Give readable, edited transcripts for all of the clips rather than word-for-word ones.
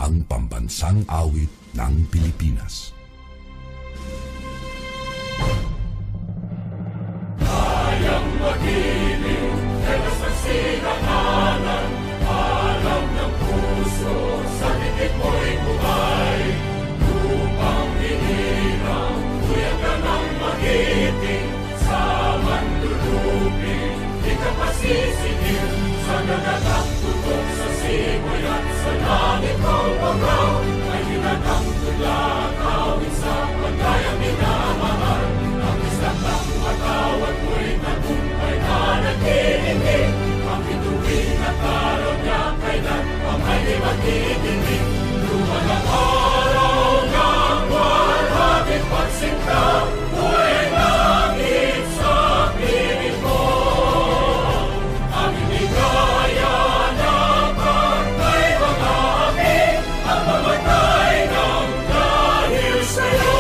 ang pambansang awit ng Pilipinas. Kayang magiliw, telos ng sinangalan, alam ng puso, sa titik mo'y buhay. Lupang hinirang, kuya ka ng magiting, sa manlulupin, di ka pasisingil, sa nagatak tutok sa simoy at sa langit ng pagaw, ay hinatang tulad, awit sa paglayang minamahal, ang islang ng matawad mo'y tagumpay na nagtitingin, ang bituin at araw niya kailan ang may di magtitingin. Luman ang araw ng walhagit pagsinta, buhay langit sa piling mo. Ang inigaya na pagkay mga api, ang mamatay ng dahil sa'yo.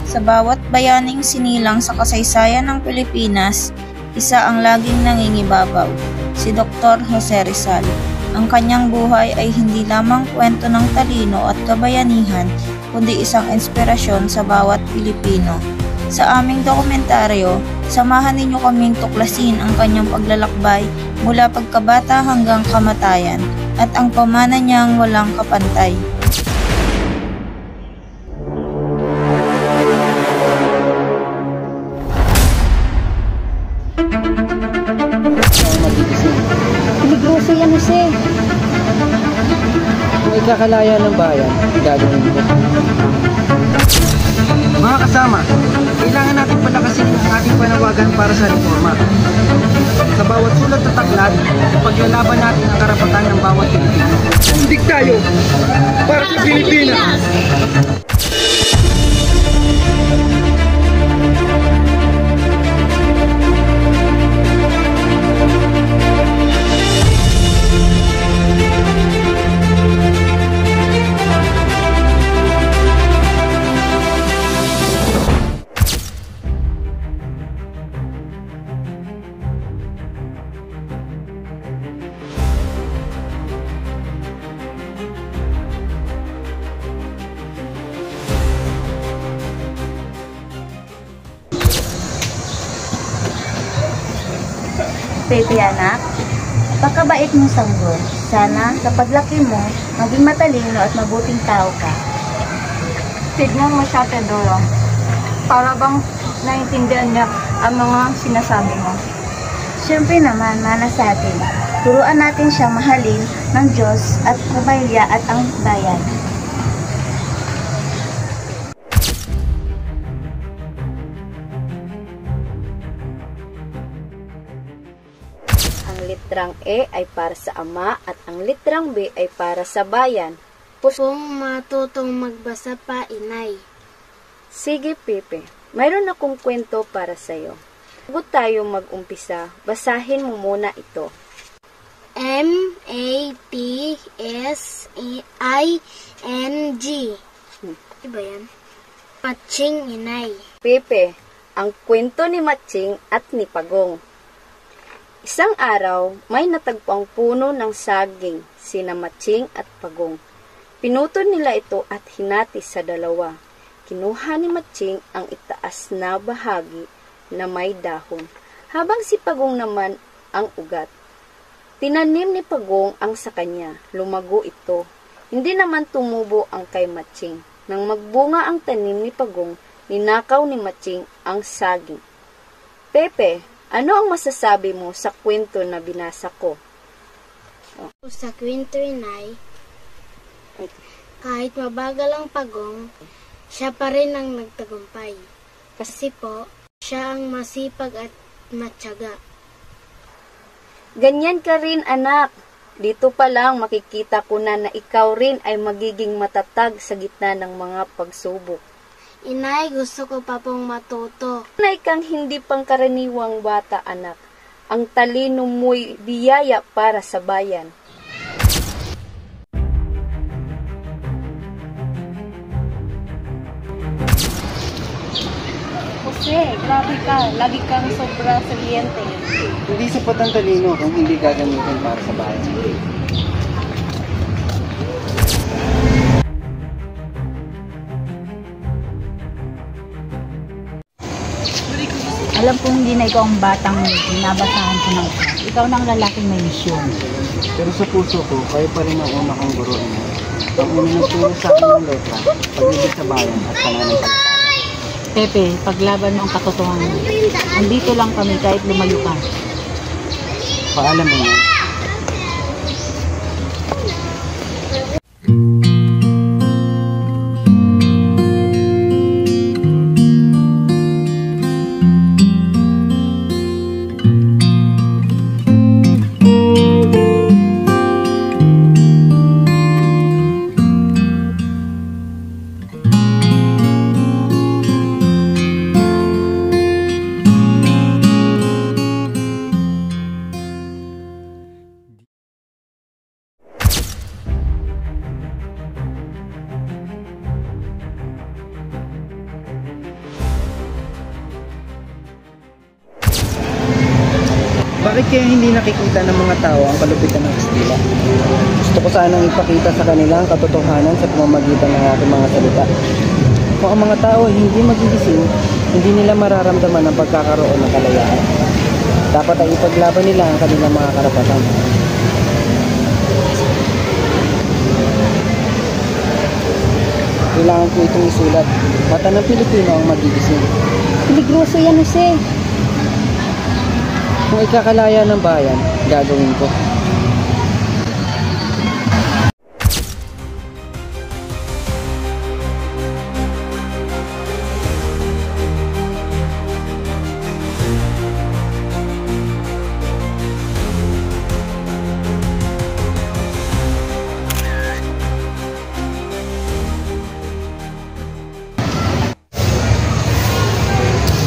Sa bawat bayaning sinilang sa kasaysayan ng Pilipinas, isa ang laging nangingibabaw, si Dr. Jose Rizal. Ang kanyang buhay ay hindi lamang kwento ng talino at kabayanihan, kundi isang inspirasyon sa bawat Pilipino. Sa aming dokumentaryo, samahan ninyo kaming tuklasin ang kanyang paglalakbay mula pagkabata hanggang kamatayan at ang pamana niyang walang kapantay. Negosyo yan, Jose. Kung ikakalaya ng bayan, gagawin ko. Mga kasama, kailangan natin palakasin ang ating panawagan para sa reforma. Sa bawat sulat at aklat, ipaglalaban natin ang karapatan ng bawat Pilipino. Hindi tayo para sa Pilipinas! Pepe anak, napakabait mong sanggol. Sana sa paglaki mo, maging matalino at mabuting tao ka. Tignan mo siya, Teodoro. Para bang naiintindihan niya ang mga sinasabi mo. Siyempre naman, mana sa atin. Turuan natin siyang mahalin ng Diyos at pamilya at ang bayan. Ang litrang E ay para sa ama at ang litrang B ay para sa bayan. Kung matutong magbasa pa, inay. Sige, Pepe. Mayroon akong kwento para sa'yo. Bago tayo mag-umpisa, basahin mo muna ito. M-A-T-S-I-N-G. Diba yan? Matching, inay. Pepe, ang kwento ni Matching at ni Pagong. Isang araw, may natagpuang puno ng saging, sina Matching at Pagong. Pinuto nila ito at hinati sa dalawa. Kinuha ni Matching ang itaas na bahagi na may dahon, habang si Pagong naman ang ugat. Tinanim ni Pagong ang sa kanya, lumago ito. Hindi naman tumubo ang kay Matching. Nang magbunga ang tanim ni Pagong, ninakaw ni Matching ang saging. Pepe, ano ang masasabi mo sa kwento na binasa ko? Sa kwento, inay, kahit mabagal ang Pagong, siya pa rin ang nagtagumpay. Kasi po, siya ang masipag at matyaga. Ganyan ka rin, anak. Dito pa lang makikita ko na ikaw rin ay magiging matatag sa gitna ng mga pagsubok. Inay, gusto ko pa pong matuto. Tunay kang hindi pangkaraniwang bata, anak. Ang talino mo'y biyaya para sa bayan. Jose, grabe ka. Lagi kang sobra sabiente. Hindi sapat ang talino kung hindi gagamitin para sa bayan. Alam kong hindi na ikaw ang batang binabasahan ko ng class. Ikaw na ang lalaking may misyon. Pero sa puso ko, kayo pa rin ang una kong guruin mo. Ang una nagturo sa akin ng letra, pag-ibig sa bayan at pananampalataya. Pepe, paglaban mo ang katotohanan. Andito lang kami kahit lumayo ka. Paalam mo. Bakit kaya hindi nakikita ng mga tao ang kalupitan ng Kastila? Gusto ko sanang ipakita sa kanila ang katotohanan sa pamamagitan ng ating mga salita. Kung ang mga tao ay hindi magigising, hindi nila mararamdaman ang pagkakaroon ng kalayaan. Dapat ay ipaglaban nila ang kanilang mga karapatan. Kailangan ko itong isulat. Mata ng Pilipino ang magigising. Peligroso yan, Jose. Kung ikakalaya ng bayan, gagawin ko.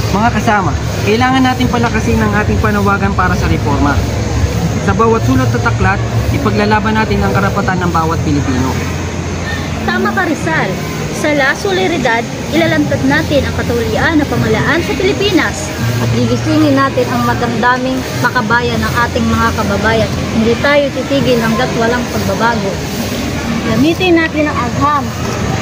Mga kasama, kailangan nating palakasin ang ating panawagan para sa reforma. Sa bawat sulat at aklat, ipaglalaban natin ang karapatan ng bawat Pilipino. Tama ka, Rizal. Sa La Solidaridad, ilalantad natin ang katulian na pamahalaan sa Pilipinas. At gigisingin natin ang madamdaming makabayan ng ating mga kababayan. Hindi tayo titigil hanggat walang pagbabago. Gamitin natin ang agham,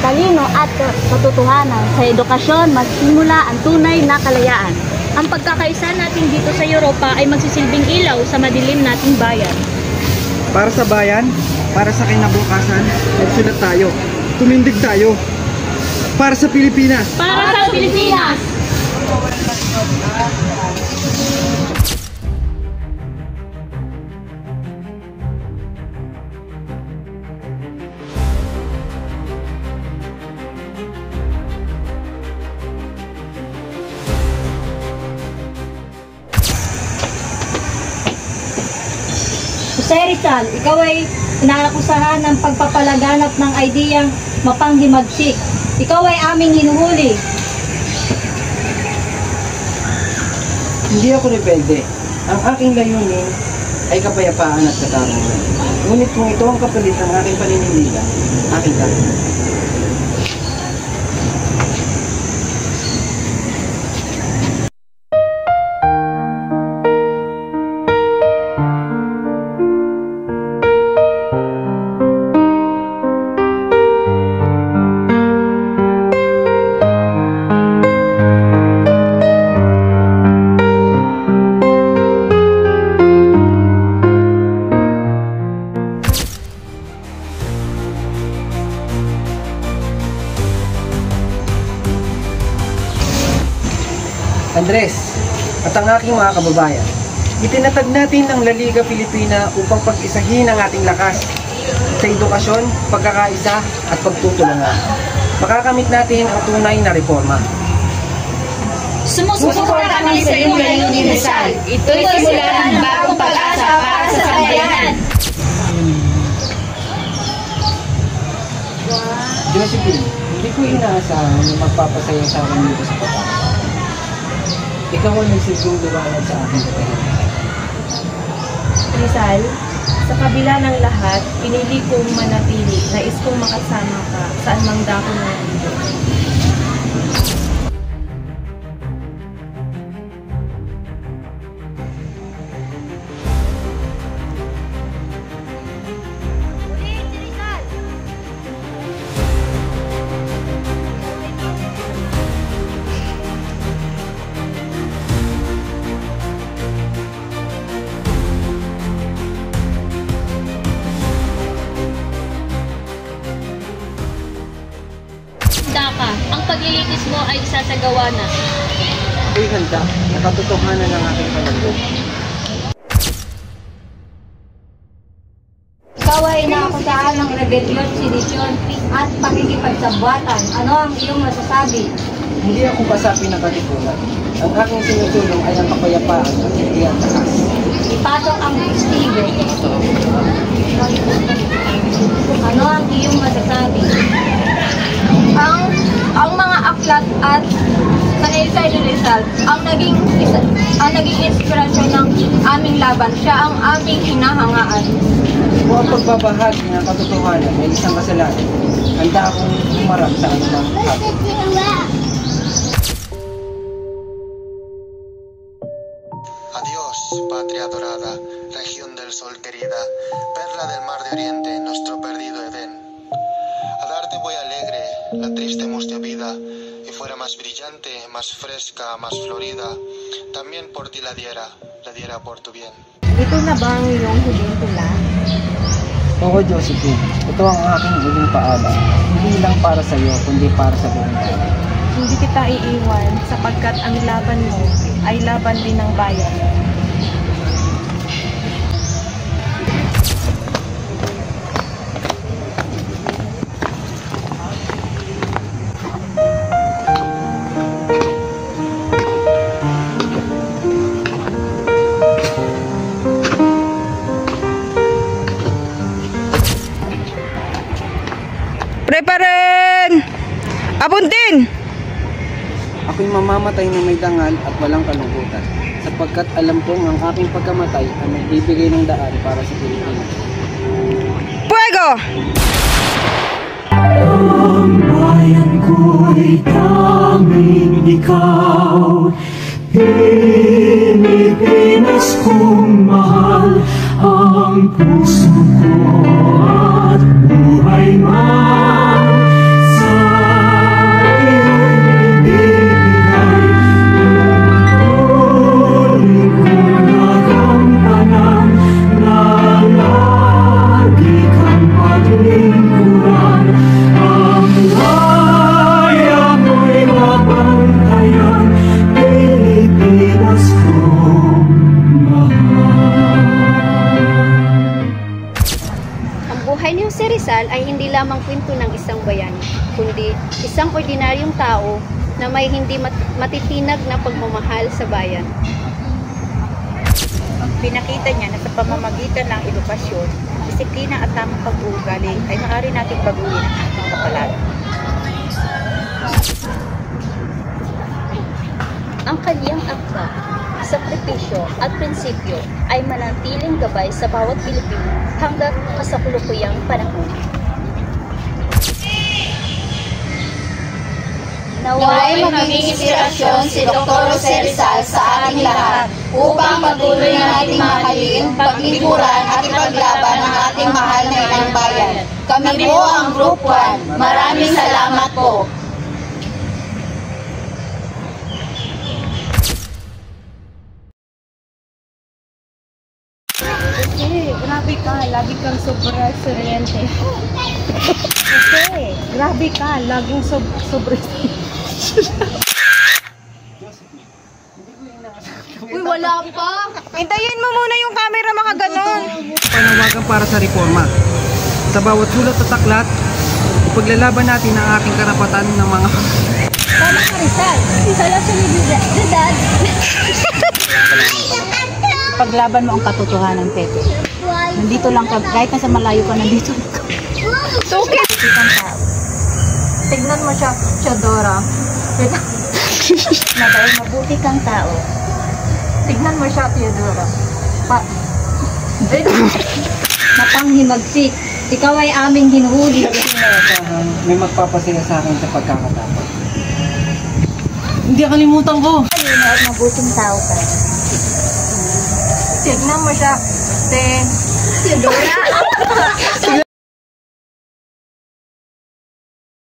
talino at katotohanan. Sa edukasyon, magsimula ang tunay na kalayaan. Ang pagkakaisa natin dito sa Europa ay magsisilbing ilaw sa madilim nating bayan. Para sa bayan, para sa kinabukasan, magsulat tayo. Tumindig tayo. Para sa Pilipinas! Para sa Pilipinas! Jose Rizal, ikaw ay inaakusahan ng pagpapalaganap ng ideyang mapanghimagsik. Ikaw ay aming hinuhuli. Hindi ako rebelde. Ang aking layunin ay kapayapaan at katarungan. Ngunit kung ito ang kapalit ng aking paninindigan, aking gagawin. Andres, at ang aking mga kababayan, itinatag natin ang La Liga Pilipina upang pag-isahin ang ating lakas sa edukasyon, pagkakaisa at pagtutulungan. Makakamit natin ang tunay na reforma. Sumusuporta kami sa iyong layunin, Rizal. Ito'y simula ng bagong pag-asa para sa sambayanan. Josephine, hindi ko inaasahan na magpapasaya sa akin dito sa Qatar. Ikaw ang nagsilbing liwanag sa aking kapatid. Rizal, sa kabila ng lahat, pinili kong manatili. Nais kong makasama ka saan mang dako ng mundo. ay isasagawa na. Ako'y handa na katotohanan ng aking palagay. Ikaw ay naakusahan ng rebellion, sedisyon, at pakikipagsabwatan. Ano ang iyong masasabi? Hindi ako kasapi ng katipunan. Ang aking sinusulong ay ang kapayapaan at hindi ang takas. Ipasok ang testigo. Ano ang iyong masasabi? Ang mga aklat at Sanaysay ni Rizal ang naging inspirasyon ng aming laban. Siya ang aming hinahangaan. Kung ang pagbabahagi ng katotohanan ay isang kasalanan, handa akong humarap sa anumang hakot. Adiós, patria dorada, región del sol querida, perla del mar de oriente, nuestro perdido Edén. A darte voy alegre, la triste mustia vida, y fuera más brillante, más fresca, más florida, también por ti la diera por tu bien. Ito na ba ang iyong huling tula? Oo, Josephine, ito ang aking huling paalam. Hindi lang para sa iyo, kundi para sa buong bayan. Hindi kita iiwan sapagkat ang laban mo ay laban din ng bayan. Preparen! Apuntin! Ako'y mamamatay na may dangal at walang kalungkutan, sapagkat alam kong ang aking pagkamatay ay magbibigay ng daan para sa Pilipinas. Fuego! Ang bayan ko'y tanging ikaw, Pilipinas kong mahal, ang puso ko at buhay man sa iyo'y bibigay. Tungkulin ko nagampanan na lagi kang paglingkuran, ang waya mo'y mabantayan, Pilipinas kong mahal. Ang buhay ni Jose Rizal ay hindi lamang kwento ng isang bayani, kundi isang ordinaryong tao na may hindi matitinag na pagmamahal sa bayan. Pinakita niya na sa pamamagitan ng edukasyon, disiplina at tamang pag-uugali ay maaari nating baguhin ang ating kapalaran. Ang kanyang akda, sakripisyo at prinsipyo ay manatiling gabay sa bawat Pilipino hanggang kasakulukuyang panahon. Naway maging inspirasyon si Dr. Jose Rizal sa ating lahat upang patuloy na nating mahalin, paglingkuran at ipaglaban ang ating mahal na inang bayan. Kami po ang Group 1. Maraming salamat po. Grabe ka, lagi kang sobra suryente. Kasi, grabe ka, laging sobra. Uy, wala pa! Hintayin mo muna yung camera, mga ganon. Panawagan para sa reforma. Sa bawat sulat at aklat, ipaglalaban natin ang aking karapatan ng mga... Tama ka, Rizal. Sa lasunod, Paglaban mo ang katotohanan, Pepe. Nandito lang ka, kahit nasa malayo ka, nandito lang ka. Okay. Tignan mo siya, Chadora. na dahil mabuti kang tao. Tignan mo siya, Theodora. Mapanghimagsik. Ikaw ay aming hinuhuli. May magpapasaya sa akin sa pagkakatapat. Hindi kalimutan ko! Talino at mabuting tao ka. Tignan mo siya, Theodora.